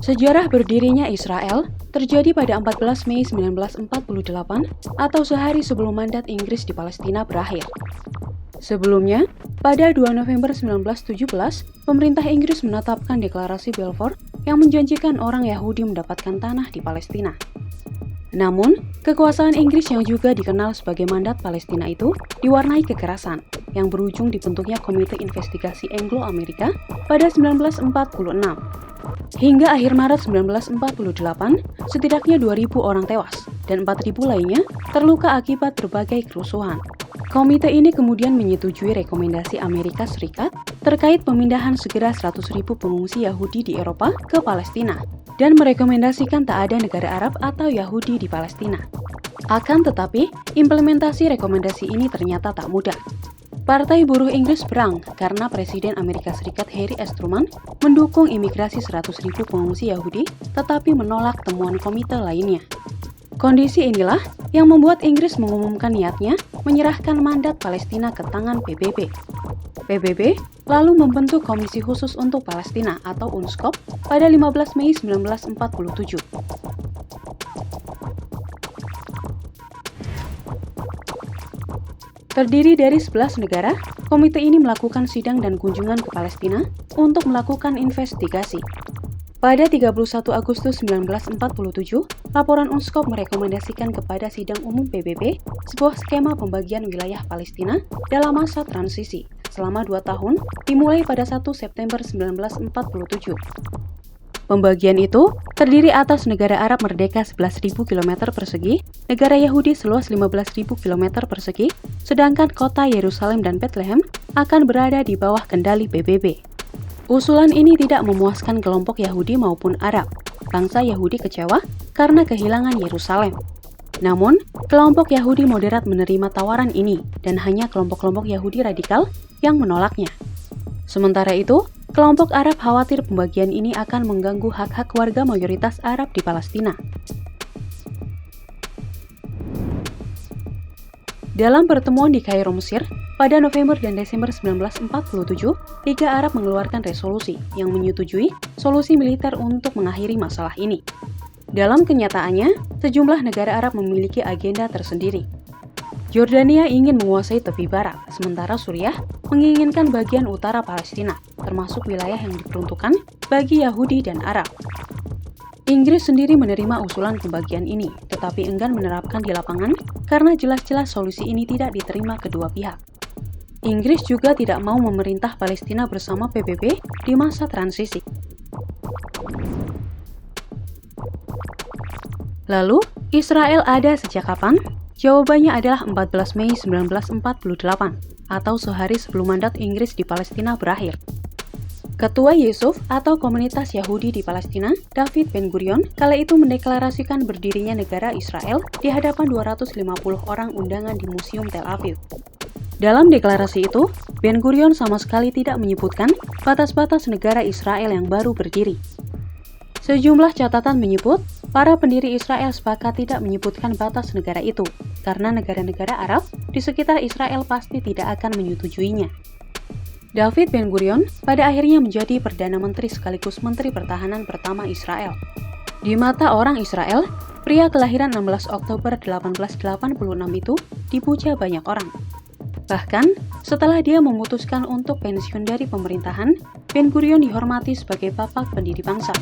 Sejarah berdirinya Israel terjadi pada 14 Mei 1948 atau sehari sebelum mandat Inggris di Palestina berakhir. Sebelumnya, pada 2 November 1917, pemerintah Inggris menetapkan deklarasi Balfour yang menjanjikan orang Yahudi mendapatkan tanah di Palestina. Namun, kekuasaan Inggris yang juga dikenal sebagai mandat Palestina itu diwarnai kekerasan yang berujung dibentuknya Komite Investigasi Anglo-Amerika pada 1946. Hingga akhir Maret 1948, setidaknya 2.000 orang tewas dan 4.000 lainnya terluka akibat berbagai kerusuhan. Komite ini kemudian menyetujui rekomendasi Amerika Serikat terkait pemindahan segera 100.000 pengungsi Yahudi di Eropa ke Palestina dan merekomendasikan tak ada negara Arab atau Yahudi di Palestina. Akan tetapi, implementasi rekomendasi ini ternyata tak mudah. Partai Buruh Inggris berang karena Presiden Amerika Serikat Harry S. Truman mendukung imigrasi 100.000 pengungsi Yahudi tetapi menolak temuan komite lainnya. Kondisi inilah yang membuat Inggris mengumumkan niatnya menyerahkan mandat Palestina ke tangan PBB. PBB lalu membentuk Komisi Khusus untuk Palestina atau UNSCOP pada 15 Mei 1947. Terdiri dari 11 negara, komite ini melakukan sidang dan kunjungan ke Palestina untuk melakukan investigasi. Pada 31 Agustus 1947, laporan UNSCOP merekomendasikan kepada Sidang Umum PBB sebuah skema pembagian wilayah Palestina dalam masa transisi selama 2 tahun dimulai pada 1 September 1947. Pembagian itu terdiri atas negara Arab merdeka 11.000 km persegi, negara Yahudi seluas 15.000 km persegi, sedangkan kota Yerusalem dan Bethlehem akan berada di bawah kendali PBB. Usulan ini tidak memuaskan kelompok Yahudi maupun Arab. Bangsa Yahudi kecewa karena kehilangan Yerusalem. Namun, kelompok Yahudi moderat menerima tawaran ini dan hanya kelompok-kelompok Yahudi radikal yang menolaknya. Sementara itu, kelompok Arab khawatir pembagian ini akan mengganggu hak-hak warga mayoritas Arab di Palestina. Dalam pertemuan di Kairo, Mesir, pada November dan Desember 1947, Liga Arab mengeluarkan resolusi yang menyetujui solusi militer untuk mengakhiri masalah ini. Dalam kenyataannya, sejumlah negara Arab memiliki agenda tersendiri. Yordania ingin menguasai tepi barat, sementara Suriah menginginkan bagian utara Palestina, termasuk wilayah yang diperuntukkan bagi Yahudi dan Arab. Inggris sendiri menerima usulan pembagian ini, tetapi enggan menerapkan di lapangan karena jelas-jelas solusi ini tidak diterima kedua pihak. Inggris juga tidak mau memerintah Palestina bersama PBB di masa transisi. Lalu, Israel ada sejak kapan? Jawabannya adalah 14 Mei 1948, atau sehari sebelum mandat Inggris di Palestina berakhir. Ketua Yesuf atau komunitas Yahudi di Palestina, David Ben-Gurion, kala itu mendeklarasikan berdirinya negara Israel di hadapan 250 orang undangan di Museum Tel Aviv. Dalam deklarasi itu, Ben-Gurion sama sekali tidak menyebutkan batas-batas negara Israel yang baru berdiri. Sejumlah catatan menyebut, para pendiri Israel sepakat tidak menyebutkan batas negara itu, karena negara-negara Arab di sekitar Israel pasti tidak akan menyetujuinya. David Ben-Gurion pada akhirnya menjadi Perdana Menteri sekaligus Menteri Pertahanan pertama Israel. Di mata orang Israel, pria kelahiran 16 Oktober 1886 itu dipuja banyak orang. Bahkan, setelah dia memutuskan untuk pensiun dari pemerintahan, Ben-Gurion dihormati sebagai bapak pendiri bangsa.